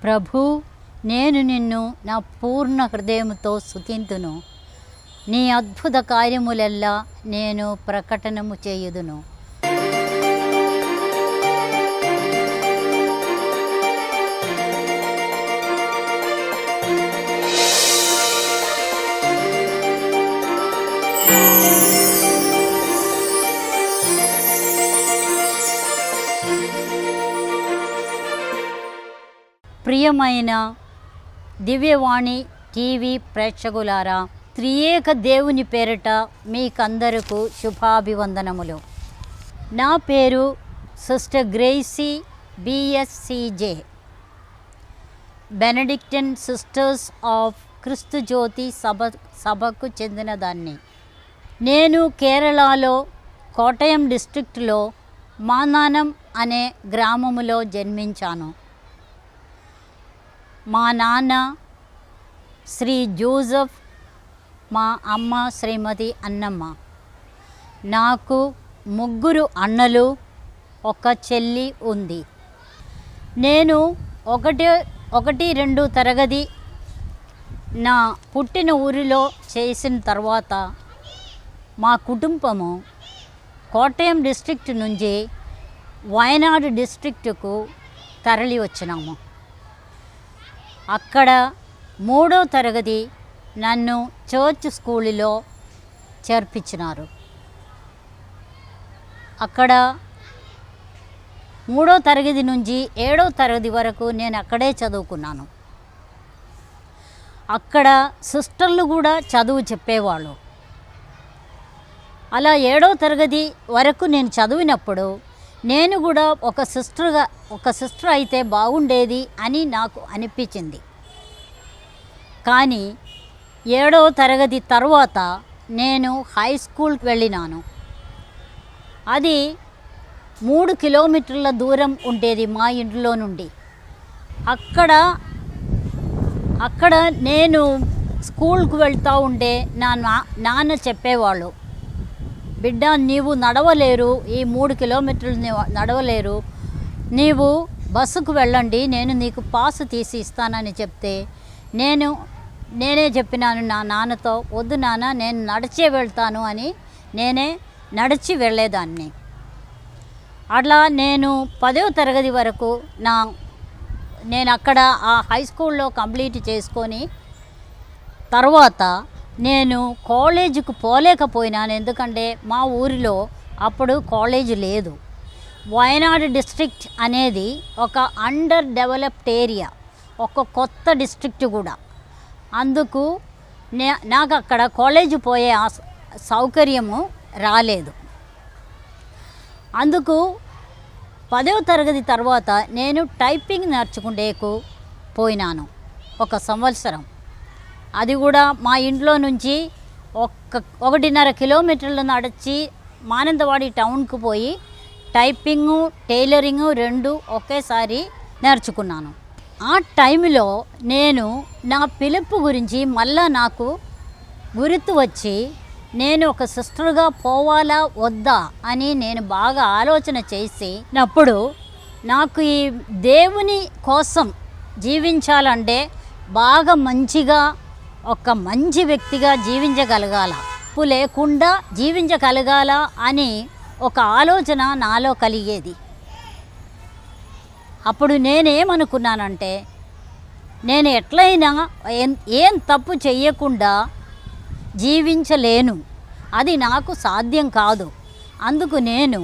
ప్రభు, నేను నిన్ను నా పూర్ణ హృదయముతో స్తుతింతును. నీ అద్భుత కార్యములెల్లా నేను ప్రకటనము చేయుదును. ప్రియమైన దివ్యవాణి టీవీ ప్రేక్షకులారా, త్రియేక దేవుని పేరిట మీకందరకు శుభాభివందనములు. నా పేరు సిస్టర్ గ్రేసీ బిఎస్సిజే, బెనడిక్టన్ సిస్టర్స్ ఆఫ్ క్రీస్తు జ్యోతి సభకు చెందినదాన్ని. నేను కేరళలో కోటయం డిస్ట్రిక్ట్లో మానానం అనే గ్రామములో జన్మించాను. మా నాన్న శ్రీ జోసెఫ్, మా అమ్మ శ్రీమతి అన్నమ్మ. నాకు 3 అన్నలు, 1 చెల్లి ఉంది. నేను 1-2 తరగతి నా పుట్టిన ఊరిలో చేసిన తర్వాత మా కుటుంబము కోటయం డిస్ట్రిక్ట్ నుంచి వయనాడు డిస్ట్రిక్టుకు తరలి వచ్చినాము. అక్కడ 3వ తరగతి నన్ను చర్చ్ స్కూలులో చేర్పించినారు. అక్కడ 3వ తరగతి నుంచి 7వ తరగతి వరకు నేను అక్కడే చదువుకున్నాను. అక్కడ సిస్టర్లు కూడా చదువు చెప్పేవాళ్ళు. అలా 7వ తరగతి వరకు నేను చదివినప్పుడు నేను కూడా ఒక సిస్టర్ అయితే బాగుండేది అని నాకు అనిపించింది. కానీ 7వ తరగతి తర్వాత నేను హై స్కూల్కి వెళ్ళినాను. అది 3 కిలోమీటర్ల దూరం ఉండేది మా ఇంట్లో నుండి. అక్కడ నేను స్కూల్కి వెళ్తూ ఉంటే నా నాన్న చెప్పేవాళ్ళు, బిడ్డ నీవు నడవలేరు, ఈ 3 కిలోమీటర్లు నడవలేరు, నీవు బస్సుకు వెళ్ళండి, నేను నీకు పాస్ తీసి ఇస్తానని చెప్తే నేనే చెప్పినాను నా నాన్నతో, వద్దు నాన్న నేను నడిచే వెళ్తాను అని నేనే నడిచి వెళ్ళేదాన్ని. అట్లా నేను 10వ తరగతి వరకు నేను అక్కడ ఆ హై స్కూల్లో కంప్లీట్ చేసుకొని తర్వాత నేను కాలేజీకి పోలేకపోయినాను. ఎందుకంటే మా ఊరిలో అప్పుడు కాలేజీ లేదు. వయనాడు డిస్ట్రిక్ట్ అనేది ఒక అండర్ డెవలప్డ్ ఏరియా, ఒక కొత్త డిస్ట్రిక్ట్ కూడా. అందుకు నాకు అక్కడ కాలేజీ పోయే సౌకర్యము రాలేదు. అందుకు 10వ తరగతి తర్వాత నేను టైపింగ్ నేర్చుకుంటేకు పోయినాను 1 సంవత్సరం. అది కూడా మా ఇంట్లో నుంచి 1.5 కిలోమీటర్లు నడిచి మానందవాడి టౌన్కు పోయి టైపింగు టైలరింగు 2 ఒకేసారి నేర్చుకున్నాను. ఆ టైంలో నేను నా పిలుపు గురించి మళ్ళా నాకు గుర్తు వచ్చి నేను ఒక సిస్టర్గా పోవాలా వద్దా అని నేను బాగా ఆలోచన చేసినప్పుడు నాకు ఈ దేవుని కోసం జీవించాలంటే బాగా మంచిగా ఒక మంచి వ్యక్తిగా జీవించగలగాల, తప్పు లేకుండా జీవించగలగాల అని ఒక ఆలోచన నాలో కలిగేది. అప్పుడు నేనేమనుకున్నానంటే, నేను ఎట్లయినా ఏం తప్పు చెయ్యకుండా జీవించలేను, అది నాకు సాధ్యం కాదు. అందుకు నేను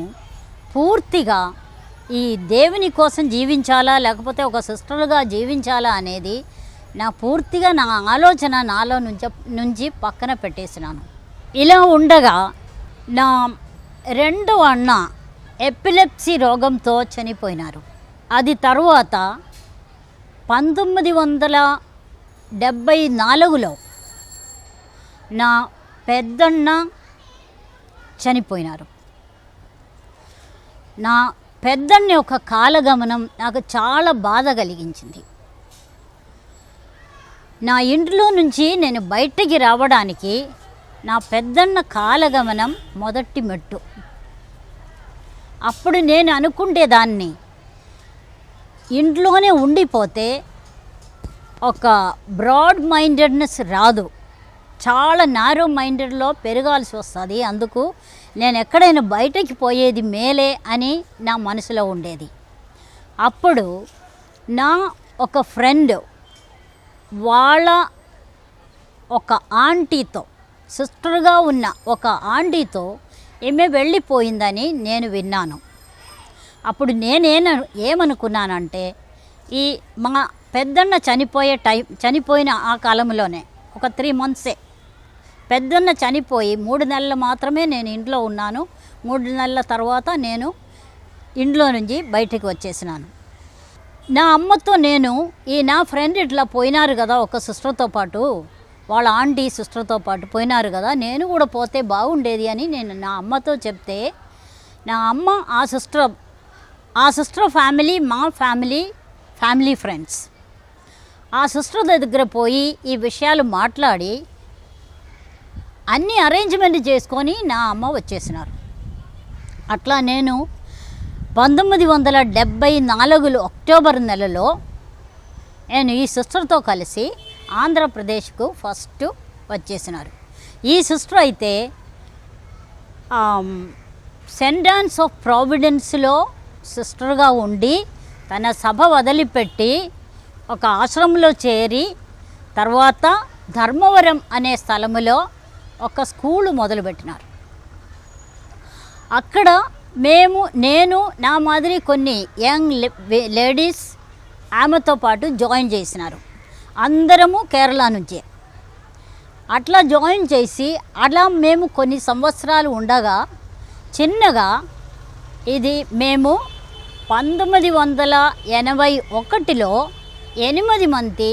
పూర్తిగా ఈ దేవుని కోసం జీవించాలా లేకపోతే ఒక సిస్టర్గా జీవించాలా అనేది పూర్తిగా నా ఆలోచన నాలో నుంచి పక్కన పెట్టేసినాను. ఇలా ఉండగా నా 2వ అన్న ఎపిలెప్సీ రోగంతో చనిపోయినారు. అది తరువాత 1974లో నా పెద్దన్న చనిపోయినారు. నా పెద్దన్న యొక్క కాలగమనం నాకు చాలా బాధ కలిగించింది. నా ఇంట్లో నుంచి నేను బయటికి రావడానికి నా పెద్దన్న కాలగమనం మొదటి మెట్టు. అప్పుడు నేను అనుకుంటేదాన్ని, ఇంట్లోనే ఉండిపోతే ఒక బ్రాడ్ మైండెడ్నెస్ రాదు, చాలా నారో మైండెడ్లో పెరగాల్సి వస్తుంది. అందుకు నేను ఎక్కడైనా బయటకి పోయేది మేలే అని నా మనసులో ఉండేది. అప్పుడు నా ఒక ఫ్రెండ్ వాళ్ళ ఒక ఆంటీతో, సిస్టర్గా ఉన్న ఒక ఆంటీతో ఈమె వెళ్ళిపోయిందని నేను విన్నాను. అప్పుడు ఏమనుకున్నానంటే, ఈ మా పెద్దన్న చనిపోయిన ఆ కాలంలోనే ఒక 3 months పెద్దన్న చనిపోయి 3 నెలలు మాత్రమే నేను ఇంట్లో ఉన్నాను. 3 నెలల తర్వాత నేను ఇంట్లో నుంచి బయటికి వచ్చేసినాను. నా అమ్మతో నేను నా ఫ్రెండ్ ఇట్లా పోయినారు కదా, ఒక సిస్టర్తో పాటు, వాళ్ళ ఆంటీ సిస్టర్తో పాటు పోయినారు కదా, నేను కూడా పోతే బాగుండేది అని నేను నా అమ్మతో చెప్తే, నా అమ్మ ఆ సిస్టర్ ఫ్యామిలీ మా ఫ్యామిలీ ఫ్రెండ్స్ ఆ సిస్టర్ దగ్గర పోయి ఈ విషయాలు మాట్లాడి అన్నీ అరేంజ్మెంట్ చేసుకొని నా అమ్మ వచ్చేసినారు. అట్లా నేను 1974 అక్టోబర్ నెలలో నేను ఈ సిస్టర్తో కలిసి ఆంధ్రప్రదేశ్కు ఫస్ట్ వచ్చేసినారు. ఈ సిస్టర్ అయితే సెయింట్ ఆన్స్ ఆఫ్ ప్రావిడెన్స్లో సిస్టర్గా ఉండి తన సభ వదిలిపెట్టి ఒక ఆశ్రమంలో చేరి తర్వాత ధర్మవరం అనే స్థలములో ఒక స్కూలు మొదలుపెట్టినారు. అక్కడ నేను నా మాదిరి కొన్ని యంగ్ లేడీస్ ఆమెతో పాటు జాయిన్ చేసినారు. అందరము కేరళ నుంచే. అట్లా జాయిన్ చేసి అలా మేము కొన్ని సంవత్సరాలు ఉండగా చిన్నగా ఇది మేము 1981లో 8 మంది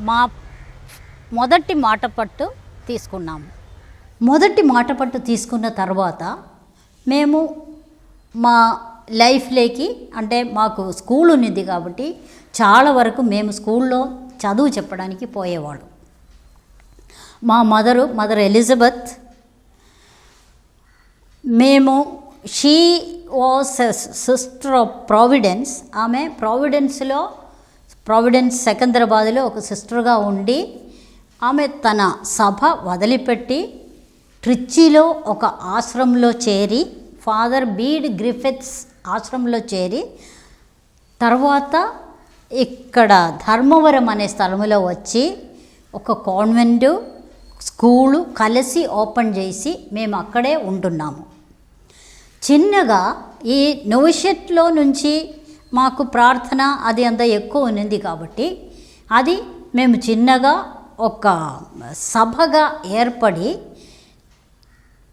మా మొదటి మాటపట్టు తీసుకున్నాము. మొదటి మాటపట్టు తీసుకున్న తర్వాత మేము మా లైఫ్లోకి, అంటే మాకు స్కూల్ ఉన్నది కాబట్టి చాలా వరకు మేము స్కూల్లో చదువు చెప్పడానికి పోయేవాడు. మా మదర్ ఎలిజబెత్, మేము she was sister of providence. ఆమె ప్రావిడెన్స్ సికింద్రాబాద్లో ఒక సిస్టర్గా ఉండి ఆమె తన సభ వదిలిపెట్టి ట్రిచ్చిలో ఒక ఆశ్రమంలో చేరి, ఫాదర్ బీడ్ గ్రిఫిత్స్ ఆశ్రమంలో చేరి, తర్వాత ఇక్కడ ధర్మవరం అనే స్థలంలో వచ్చి ఒక కాన్వెంటు స్కూలు కలిసి ఓపెన్ చేసి మేము అక్కడే ఉంటున్నాము. చిన్నగా ఈ నోవిషెట్లో నుంచి మాకు ప్రార్థన అది అంత ఎక్కువ ఉన్నది కాబట్టి అది మేము చిన్నగా ఒక సభగా ఏర్పడి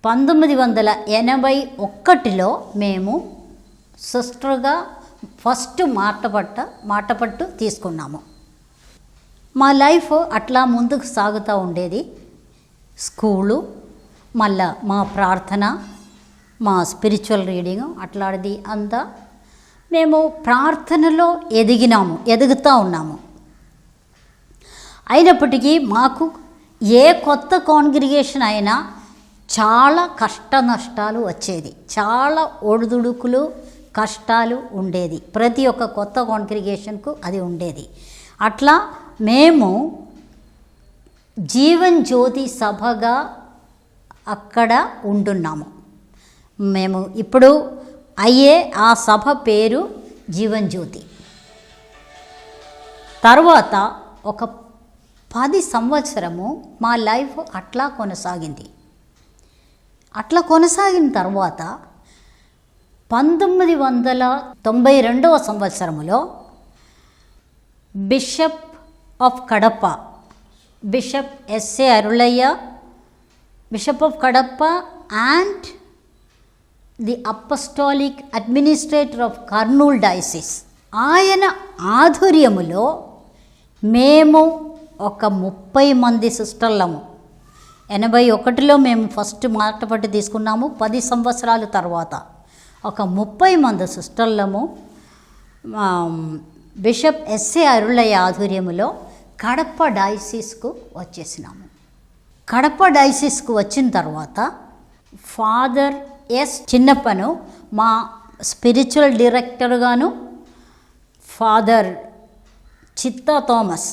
1981లో మేము సిస్టర్గా ఫస్ట్ మాటపట్టు తీసుకున్నాము. మా లైఫ్ అట్లా ముందుకు సాగుతూ ఉండేది. స్కూలు, మళ్ళా మా ప్రార్థన, మా స్పిరిచువల్ రీడింగ్ అట్లాంటిది అంతా మేము ప్రార్థనలో ఎదుగుతూ ఉన్నాము. అయినప్పటికీ మాకు ఏ కొత్త కాంగ్రిగేషన్ అయినా చాలా కష్ట నష్టాలు వచ్చేది, చాలా ఒడిదుడుకులు కష్టాలు ఉండేది. ప్రతి ఒక్క కొత్త కాంగ్రిగేషన్కు అది ఉండేది. అట్లా మేము జీవన్ జ్యోతి సభగా అక్కడ ఉంటున్నాము. మేము ఇప్పుడు అయ్యే ఆ సభ పేరు జీవన్ జ్యోతి. తర్వాత ఒక 10 సంవత్సరము మా లైఫ్ అట్లా కొనసాగింది. అట్లా కొనసాగిన తర్వాత 1992వ సంవత్సరంలో bishop of Kadapa, bishop S A Arulayya, bishop of Kadapa and the apostolic administrator of Kurnool diocese, ఆయన ఆధ్వర్యములో మేము ఒక 30 మంది సిస్టర్లము. 81లో మేము ఫస్ట్ మాటపట్టు తీసుకున్నాము. 10 సంవత్సరాల తర్వాత ఒక 30 మంది సిస్టర్లము బిషప్ ఎస్ఏ అరుళయ్య ఆధ్వర్యములో కడప డయాసిస్కు వచ్చేసినాము. కడప డయాసిస్కు వచ్చిన తర్వాత ఫాదర్ ఎస్ చిన్నప్పను మా స్పిరిచువల్ డైరెక్టర్గాను, father Chitta Thomas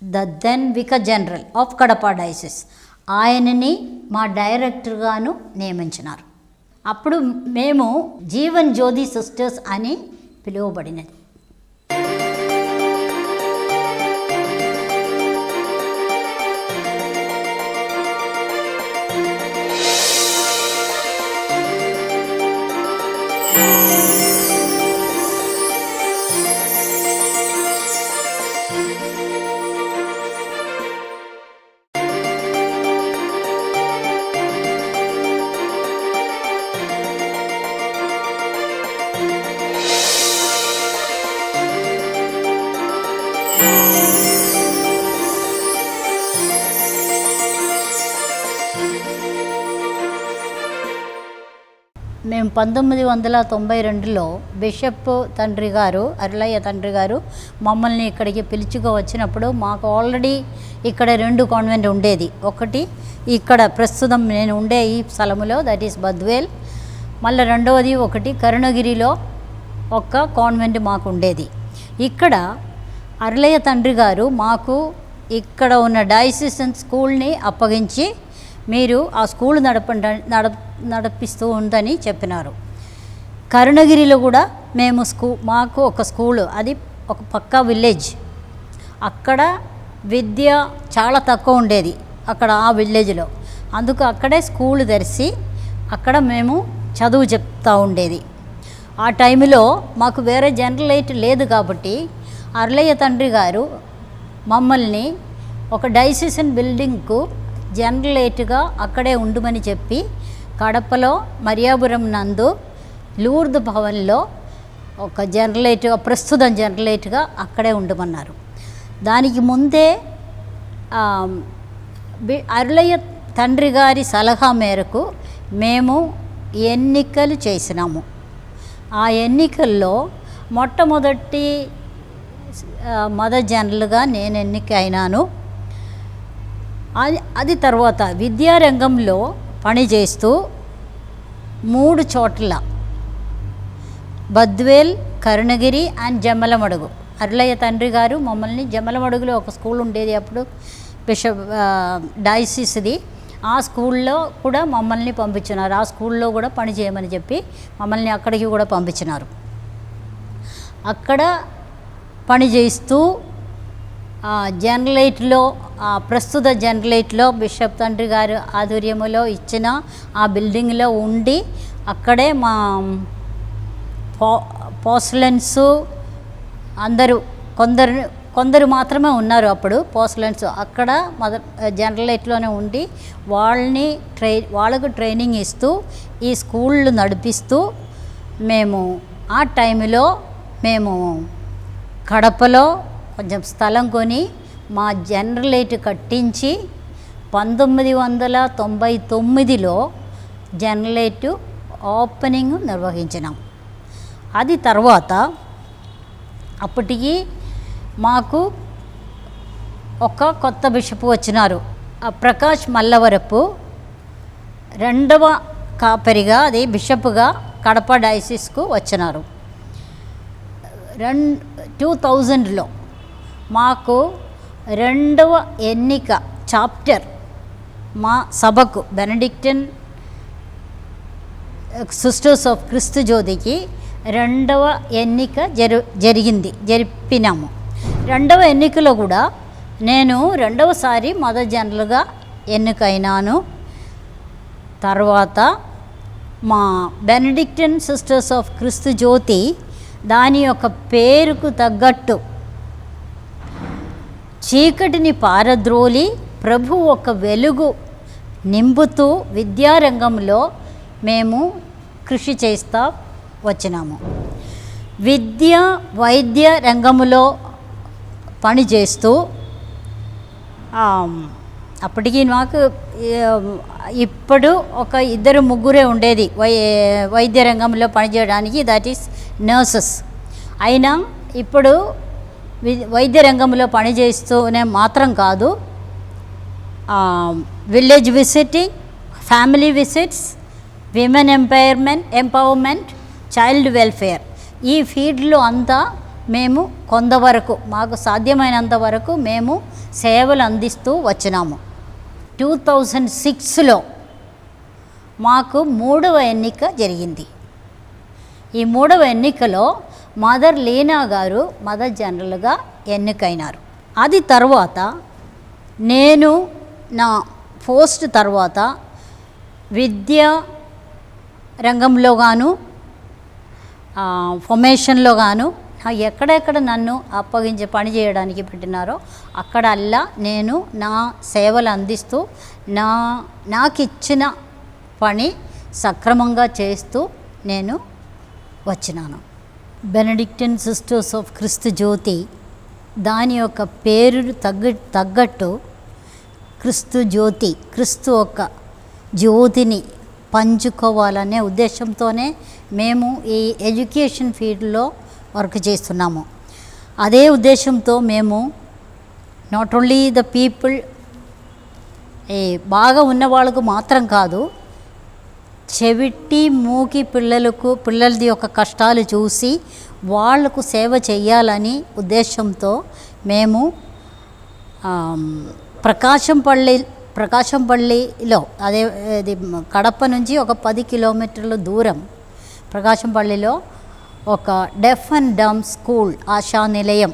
the then vicar general of Kadapa diocese, ఆయనని మా డైరెక్టర్గాను నియమించినారు. అప్పుడు మేము జీవన్ జ్యోతి సిస్టర్స్ అని పిలువబడినది. మేము 1992లో బిషప్ తండ్రి గారు, అరుళయ్య తండ్రి గారు మమ్మల్ని ఇక్కడికి పిలుచుకు వచ్చినప్పుడు మాకు ఆల్రెడీ ఇక్కడ 2 కాన్వెంట్ ఉండేది. ఒకటి ఇక్కడ ప్రస్తుతం నేను ఉండే ఈ స్థలములో, దట్ ఈస్ బద్వేల్. మళ్ళీ రెండవది ఒకటి కరుణగిరిలో ఒక కాన్వెంట్ మాకు ఉండేది. ఇక్కడ అరుళయ్య తండ్రి గారు మాకు ఇక్కడ ఉన్న డయాసిసన్ స్కూల్ని అప్పగించి మీరు ఆ స్కూల్ నడిపిస్తూ ఉందని చెప్పినారు. కరుణగిరిలో కూడా మేము మాకు ఒక స్కూలు, అది ఒక పక్కా విలేజ్. అక్కడ విద్య చాలా తక్కువ ఉండేది అక్కడ ఆ విలేజ్లో. అందుకు అక్కడే స్కూల్ తెరిచి అక్కడ మేము చదువు చెప్తూ ఉండేది. ఆ టైంలో మాకు వేరే జనరలైట్ లేదు కాబట్టి అరుళయ్య తండ్రి గారు మమ్మల్ని ఒక డయాసిసన్ బిల్డింగ్కు జనరలైట్గా అక్కడే ఉండమని చెప్పి కడపలో మరియాపురం నందు లూర్ద్ భవన్లో ఒక జనరలైట్గా, ప్రస్తుతం జనరలైట్గా అక్కడే ఉండమన్నారు. దానికి ముందే అరుళయ్య తండ్రి గారి సలహా మేరకు మేము ఎన్నికలు చేసినాము. ఆ ఎన్నికల్లో మొట్టమొదటి మదర్ జనరల్గా నేను ఎన్నిక అయినాను. అది తర్వాత విద్యారంగంలో పనిచేస్తూ 3 చోట్ల బద్వేల్, కరుణగిరి అండ్ జమ్మలమడుగు, అరుళయ్య తండ్రి గారు మమ్మల్ని జమ్మలమడుగులో ఒక స్కూల్ ఉండేది అప్పుడు బిషప్ డయాసిస్ది, ఆ స్కూల్లో కూడా మమ్మల్ని పంపించినారు. ఆ స్కూల్లో కూడా పని చేయమని చెప్పి మమ్మల్ని అక్కడికి కూడా పంపించినారు. అక్కడ పని చేస్తూ జనరలైట్లో, ప్రస్తుత జనరలైట్లో బిషప్ తండ్రి గారు ఆధ్వర్యంలో ఇచ్చిన ఆ బిల్డింగ్లో ఉండి అక్కడే మా పోస్లెన్స్ అందరూ కొందరు మాత్రమే ఉన్నారు అప్పుడు పోస్లెన్స్. అక్కడ జనరలైట్లోనే ఉండి వాళ్ళకు ట్రైనింగ్ ఇస్తూ ఈ స్కూళ్ళు నడిపిస్తూ మేము ఆ టైంలో మేము కడపలో కొంచెం స్థలం కొని మా జనరలైట్ కట్టించి 1999లో జనరలైట్ ఓపెనింగ్ నిర్వహించినాం. అది తర్వాత అప్పటికి మాకు ఒక కొత్త బిషప్ వచ్చినారు, ప్రకాష్ మల్లవరపు, 2వ కాపరిగా, అది బిషప్గా కడప డయాసిస్కు వచ్చినారు. 2000లో మాకు 2వ ఎన్నిక చాప్టర్ మా సభకు బెనడిక్టన్ సిస్టర్స్ ఆఫ్ క్రీస్తు జ్యోతికి 2వ ఎన్నిక జరిపినాము. 2వ ఎన్నికలో కూడా నేను 2వసారి మదర్ జనరల్గా ఎన్నికైనాను. తర్వాత మా బెనడిక్టన్ సిస్టర్స్ ఆఫ్ క్రీస్తు జ్యోతి దాని యొక్క పేరుకు తగ్గట్టు చీకటిని పారద్రోలి ప్రభు ఒక వెలుగు నింపుతూ విద్యారంగంలో మేము కృషి చేస్తూ వచ్చినాము. వైద్య రంగంలో పనిచేస్తూ అప్పటికి మాకు ఇప్పుడు ఒక 2-3 ఉండేది వైద్య రంగంలో పనిచేయడానికి, దట్ ఈస్ నర్సెస్. అయినా ఇప్పుడు వైద్య రంగంలో పనిచేస్తూనే మాత్రం కాదు, village visiting, family visits, women empowerment, child welfare, ఈ ఫీల్డ్లో అంతా మేము కొంతవరకు మాకు సాధ్యమైనంత వరకు మేము సేవలు అందిస్తూ వచ్చినాము. 2006లో మాకు 3వ ఎన్నిక జరిగింది. ఈ 3వ ఎన్నికలో మదర్ లీనా గారు మదర్ జనరల్గా ఎన్నికైనారు. అది తర్వాత నేను నా పోస్ట్ తర్వాత విద్యా రంగంలో గాను ఫార్మేషన్లో గాను ఎక్కడెక్కడ నన్ను అప్పగించి పని చేయడానికి పెట్టినారో అక్కడల్లా నేను నా సేవలు అందిస్తూ నాకు ఇచ్చిన పని సక్రమంగా చేస్తూ నేను వచ్చినాను. బెనడిక్టిన్ సిస్టర్స్ ఆఫ్ క్రీస్తు జ్యోతి దాని యొక్క పేరు తగ్గట్టు క్రీస్తు జ్యోతి, క్రీస్తు ఒక జ్యోతిని పంచుకోవాలనే ఉద్దేశంతోనే మేము ఈ ఎడ్యుకేషన్ ఫీల్డ్లో వర్క్ చేస్తున్నాము. అదే ఉద్దేశంతో మేము నాట్ ఓన్లీ ద పీపుల్, బాగా ఉన్న వాళ్ళకు మాత్రం కాదు, చెవిటి మూకి పిల్లలది యొక్క కష్టాలు చూసి వాళ్లకు సేవ చేయాలని ఉద్దేశంతో మేము ప్రకాశంపల్లిలో ఇది కడప నుంచి ఒక 10 కిలోమీటర్ల దూరం ప్రకాశంపల్లిలో ఒక deaf and dumb school, Asha Nilayam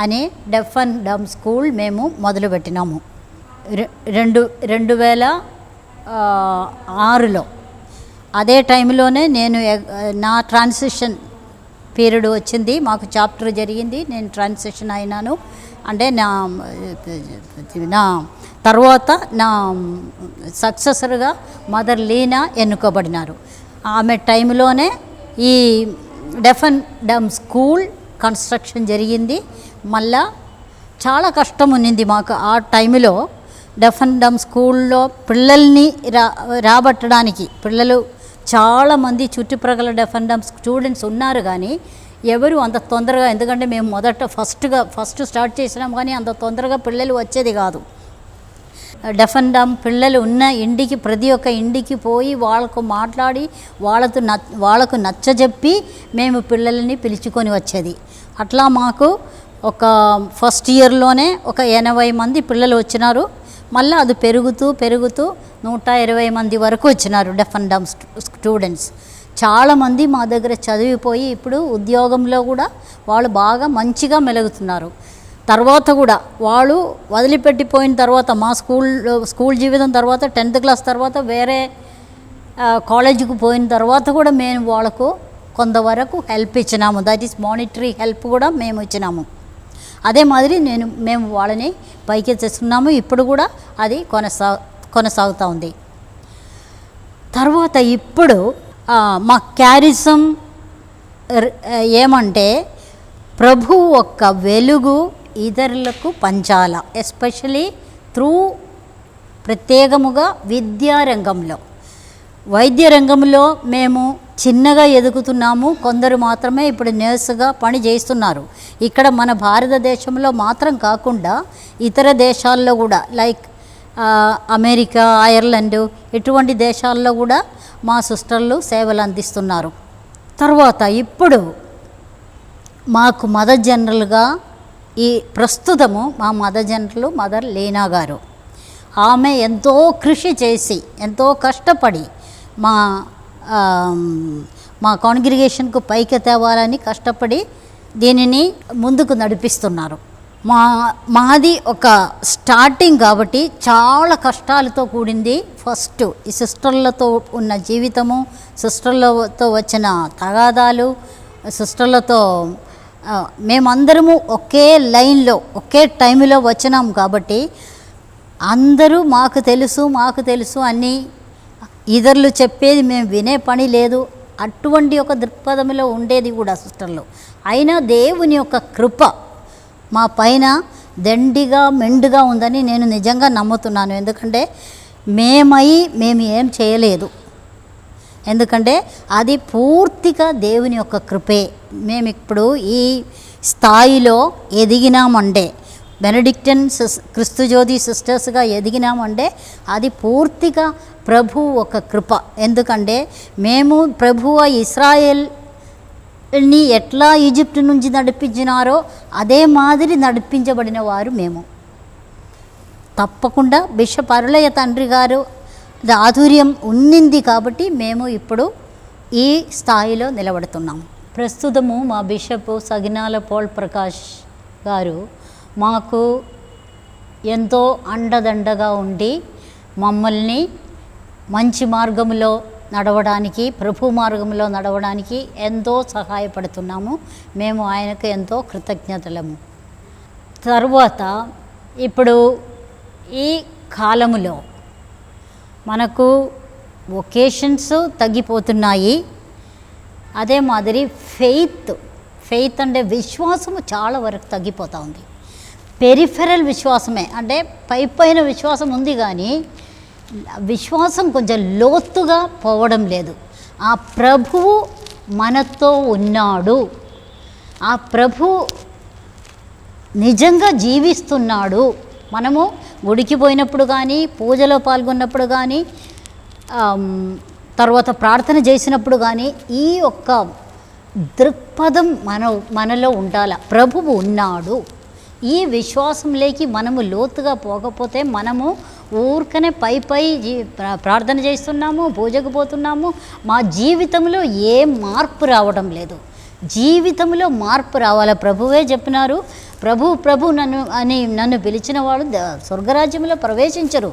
అనే డెఫ్ అండ్ డమ్ స్కూల్ మేము మొదలుపెట్టినాము 2006లో. అదే టైంలోనే నేను నా ట్రాన్సిషన్ పీరియడ్ వచ్చింది, మాకు చాప్టర్ జరిగింది, నేను ట్రాన్సిషన్ అయినాను. అంటే నా తర్వాత నా సక్సెసర్గా మదర్ లీనా ఎన్నుకోబడినారు. ఆమె టైంలోనే ఈ deaf and dumb school construction జరిగింది. మళ్ళా చాలా కష్టం ఉన్నింది మాకు ఆ టైంలో. డెఫ్ అండ్ డమ్ స్కూల్లో పిల్లల్ని రాబట్టడానికి పిల్లలు చాలామంది చుట్టుప్రక్కల డెఫ్ అండ్ డమ్ స్టూడెంట్స్ ఉన్నారు, కానీ ఎవరు అంత తొందరగా, ఎందుకంటే మేము ఫస్ట్ స్టార్ట్ చేసినాం, కానీ అంత తొందరగా పిల్లలు వచ్చేది కాదు. డెఫ్ అండ్ డమ్ పిల్లలు ఉన్న ఇంటికి, ప్రతి ఒక్క ఇంటికి పోయి వాళ్ళకు మాట్లాడి వాళ్ళకు నచ్చజెప్పి మేము పిల్లల్ని పిలుచుకొని వచ్చేది. అట్లా మాకు ఒక ఫస్ట్ ఇయర్లోనే ఒక 80 మంది పిల్లలు వచ్చినారు. మళ్ళీ అది పెరుగుతూ 120 మంది వరకు వచ్చినారు డెఫ్ అండ్ డమ్ స్టూడెంట్స్. చాలామంది మా దగ్గర చదివిపోయి ఇప్పుడు ఉద్యోగంలో కూడా వాళ్ళు బాగా మంచిగా మెలుగుతున్నారు. తర్వాత కూడా వాళ్ళు వదిలిపెట్టిపోయిన తర్వాత మా స్కూల్ జీవితం తర్వాత 10th క్లాస్ తర్వాత వేరే కాలేజీకి పోయిన తర్వాత కూడా మేము వాళ్ళకు కొంతవరకు హెల్ప్ ఇచ్చినాము. దట్ ఈస్ మానిటరీ హెల్ప్ కూడా మేము ఇచ్చినాము. అదే మాదిరి మేము వాళ్ళని పైకి తెస్తున్నాము. ఇప్పుడు కూడా అది కొనసాగుతూ ఉంది. తర్వాత ఇప్పుడు మా క్యారిజం ఏమంటే ప్రభు ఒక్క వెలుగు ఇతరులకు పంచాల, ఎస్పెషలీ ప్రత్యేకముగా విద్యారంగంలో. వైద్య రంగంలో మేము చిన్నగా ఎదుగుతున్నాము. కొందరు మాత్రమే ఇప్పుడు నర్సుగా పని చేస్తున్నారు. ఇక్కడ మన భారతదేశంలో మాత్రం కాకుండా ఇతర దేశాల్లో కూడా, లైక్ అమెరికా, ఐర్లాండ్ ఇటువంటి దేశాల్లో కూడా మా సిస్టర్లు సేవలు అందిస్తున్నారు. తర్వాత ఇప్పుడు మాకు మదర్ జనరల్గా ఈ ప్రస్తుతము మా మదర్ జనరల్ మదర్ లీనా గారు. ఆమె ఎంతో కృషి చేసి ఎంతో కష్టపడి మా కాంగ్రిగేషన్కు పైకి తేవాలని కష్టపడి దీనిని ముందుకు నడిపిస్తున్నారు. మాది ఒక స్టార్టింగ్ కాబట్టి చాలా కష్టాలతో కూడింది. ఫస్ట్ ఈ సిస్టర్లతో ఉన్న జీవితము, సిస్టర్లతో వచ్చిన తగాదాలు, సిస్టర్లతో మేమందరము ఒకే లైన్లో ఒకే టైంలో వచ్చినాం కాబట్టి అందరూ మాకు తెలుసు అని ఇతరులు చెప్పేది మేము వినే పని లేదు. అటువంటి ఒక దృక్పథంలో ఉండేది కూడా సిస్టర్లు. అయినా దేవుని యొక్క కృప మా పైన మెండుగా ఉందని నేను నిజంగా నమ్ముతున్నాను. ఎందుకంటే మేము ఏం చేయలేదు. ఎందుకంటే అది పూర్తిగా దేవుని యొక్క కృపే. మేము ఇప్పుడు ఈ స్థాయిలో ఎదిగినామంటే, బెనడిక్టిన్ క్రీస్తు జ్యోతి సిస్టర్స్గా ఎదిగినామంటే అది పూర్తిగా ప్రభు ఒక కృప. ఎందుకంటే మేము ప్రభువు ఇస్రాయేల్ ని ఎట్లా ఈజిప్ట్ నుంచి నడిపించినారో అదే మాదిరి నడిపించబడిన వారు మేము. తప్పకుండా బిషప్ అరుళయ్య తండ్రి గారు ఆధుర్యం ఉన్నింది కాబట్టి మేము ఇప్పుడు ఈ స్థాయిలో నిలబడుతున్నాము. ప్రస్తుతము మా బిషప్ సగినాల పోల్ ప్రకాష్ గారు మాకు ఎంతో అండదండగా ఉండి మమ్మల్ని మంచి మార్గంలో నడవడానికి, ప్రభు మార్గంలో నడవడానికి ఎంతో సహాయపడుతున్నాము. మేము ఆయనకు ఎంతో కృతజ్ఞతలము. తర్వాత ఇప్పుడు ఈ కాలములో మనకు ఒకేషన్స్ తగ్గిపోతున్నాయి. అదే మాదిరి ఫెయిత్ అంటే విశ్వాసము చాలా వరకు తగ్గిపోతూ ఉంది. పెరిఫెరల్ విశ్వాసమే, అంటే పైన విశ్వాసం ఉంది కానీ విశ్వాసం కొంచెం లోతుగా పోవడం లేదు. ఆ ప్రభువు మనతో ఉన్నాడు, ఆ ప్రభువు నిజంగా జీవిస్తున్నాడు. మనము గుడికి పోయినప్పుడు కానీ, పూజలో పాల్గొన్నప్పుడు కానీ, తర్వాత ప్రార్థన చేసినప్పుడు కానీ ఈ ఒక్క దృక్పథం మనలో ఉండాలి. ప్రభువు ఉన్నాడు. ఈ విశ్వాసంలోకి మనము లోతుగా పోకపోతే మనము ఊరికనే పై ప్రార్థన చేస్తున్నాము, పూజకు పోతున్నాము, మా జీవితంలో ఏ మార్పు రావడం లేదు. జీవితంలో మార్పు రావాలి. ప్రభువే చెప్పినారు, ప్రభు నన్ను పిలిచిన వాళ్ళు స్వర్గరాజ్యంలో ప్రవేశించరు,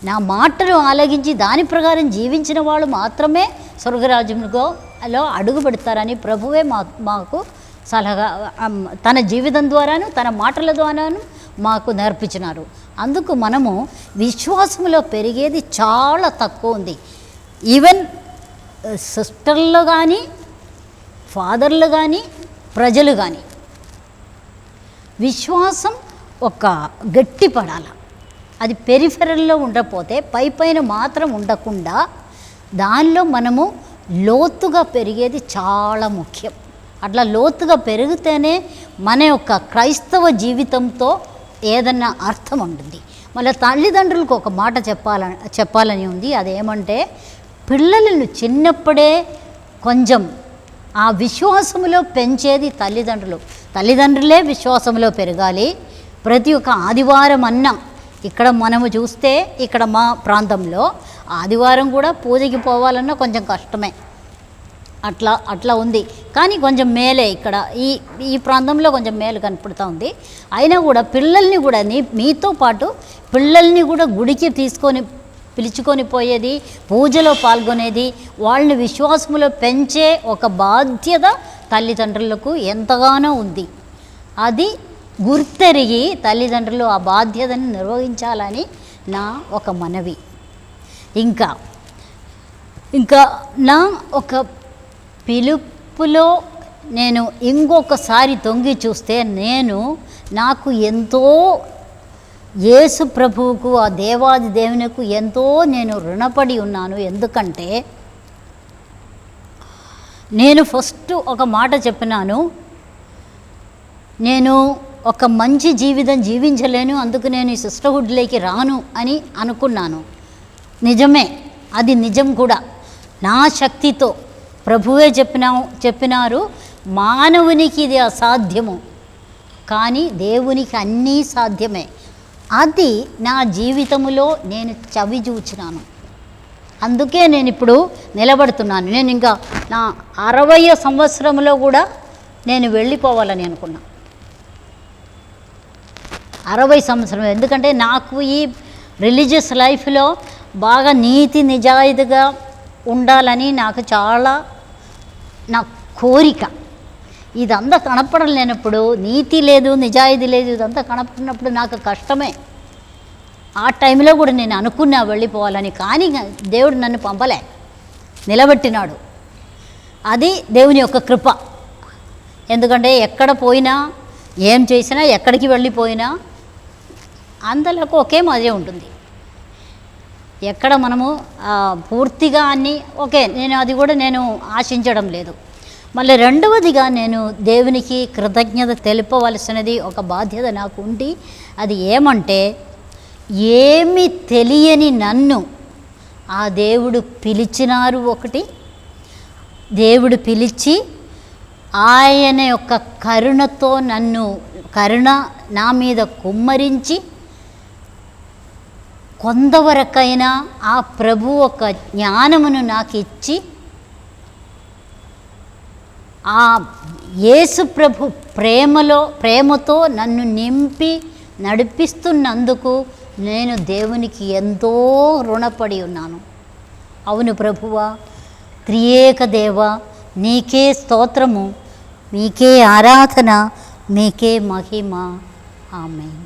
నా మాటలు ఆలగించి దాని ప్రకారం జీవించిన వాళ్ళు మాత్రమే స్వర్గరాజ్యంలో అడుగు పెడతారని ప్రభువే మాకు సలహా తన జీవితం ద్వారాను తన మాటల ద్వారాను మాకు నేర్పించినారు. అందుకు మనము విశ్వాసంలో పెరిగేది చాలా తక్కువ ఉంది. ఈవెన్ సిస్టర్లు కానీ, ఫాదర్లు కానీ, ప్రజలు కానీ విశ్వాసం ఒక గట్టి పడాలి. అది పెరిఫెరల్లో ఉండకపోతే పైన మాత్రం ఉండకుండా దానిలో మనము లోతుగా పెరిగేది చాలా ముఖ్యం. అట్లా లోతుగా పెరిగితేనే మన యొక్క క్రైస్తవ జీవితంతో ఏదన్నా అర్థం ఉంటుంది. మళ్ళీ తల్లిదండ్రులకు ఒక మాట చెప్పాలని ఉంది. అదేమంటే పిల్లలను చిన్నప్పుడే కొంచెం ఆ విశ్వాసంలో పెంచేది తల్లిదండ్రులే విశ్వాసంలో పెరగాలి. ప్రతి ఒక్క ఆదివారం ఇక్కడ మనము చూస్తే ఇక్కడ మా ప్రాంతంలో ఆదివారం కూడా పూజకి పోవాలన్నా కొంచెం కష్టమే. అట్లా ఉంది. కానీ కొంచెం మేలే ఇక్కడ ఈ ప్రాంతంలో కొంచెం మేలు కనపడుతూ ఉంది. అయినా కూడా పిల్లల్ని కూడా మీతో పాటు పిల్లల్ని కూడా గుడికి పిలుచుకొని పోయేది, పూజలో పాల్గొనేది, వాళ్ళని విశ్వాసములో పెంచే ఒక బాధ్యత తల్లిదండ్రులకు ఎంతగానో ఉంది. అది గుర్తెరిగి తల్లిదండ్రులు ఆ బాధ్యతను నిర్వహించాలని నా ఒక మనవి. ఇంకా నా ఒక పిలుపులో నేను ఇంకొకసారి తొంగి చూస్తే నాకు ఎంతో యేసు ప్రభువుకు, ఆ దేవాది దేవునికి ఎంతో నేను రుణపడి ఉన్నాను. ఎందుకంటే నేను ఫస్ట్ ఒక మాట చెప్పినాను, నేను ఒక మంచి జీవితం జీవించలేను, అందుకు నేను ఈ సిస్టర్హుడ్లోకి రాను అని అనుకున్నాను. నిజమే, అది నిజం కూడా. నా శక్తితో ప్రభువే చెప్పినారు, మానవునికి ఇది అసాధ్యము కానీ దేవునికి అన్నీ సాధ్యమే. అది నా జీవితంలో నేను చవి చూచినాను. అందుకే నేను ఇప్పుడు నిలబడుతున్నాను. నేను ఇంకా నా 60వ సంవత్సరంలో కూడా నేను వెళ్ళిపోవాలని అనుకున్నా. 60 సంవత్సరం. ఎందుకంటే నాకు ఈ రిలీజియస్ లైఫ్లో బాగా నీతి నిజాయితీగా ఉండాలని నాకు చాలా నా కోరిక. ఇదంతా కనపడలేనప్పుడు, నీతి లేదు, నిజాయితీ లేదు, ఇదంతా కనపడినప్పుడు నాకు కష్టమే. ఆ టైంలో కూడా నేను అనుకున్నా వెళ్ళిపోవాలని. కానీ దేవుడు నన్ను పంపలే, నిలబెట్టినాడు. అది దేవుని యొక్క కృప. ఎందుకంటే ఎక్కడ పోయినా, ఏం చేసినా, ఎక్కడికి వెళ్ళిపోయినా అందరిలోకి ఒకే మాదిరి ఉంటుంది. ఎక్కడ మనము పూర్తిగా అన్నీ అది కూడా నేను ఆశించడం లేదు. మళ్ళీ రెండవదిగా నేను దేవునికి కృతజ్ఞత తెలుపవలసినది ఒక బాధ్యత నాకు ఉండి, అది ఏమంటే ఏమి తెలియని నన్ను ఆ దేవుడు పిలిచినారు. దేవుడు పిలిచి ఆయన యొక్క కరుణతో కరుణ నా మీద కుమ్మరించి కొంతవరకైనా ఆ ప్రభు ఒక జ్ఞానమును నాకు ఇచ్చి ఆ యేసు ప్రభు ప్రేమతో నన్ను నింపి నడిపిస్తున్నందుకు నేను దేవునికి ఎంతో రుణపడి ఉన్నాను. అవును ప్రభువా, త్రియేక దేవా, నీకే స్తోత్రము, మీకే ఆరాధన, మీకే మహిమ. ఆమేన్.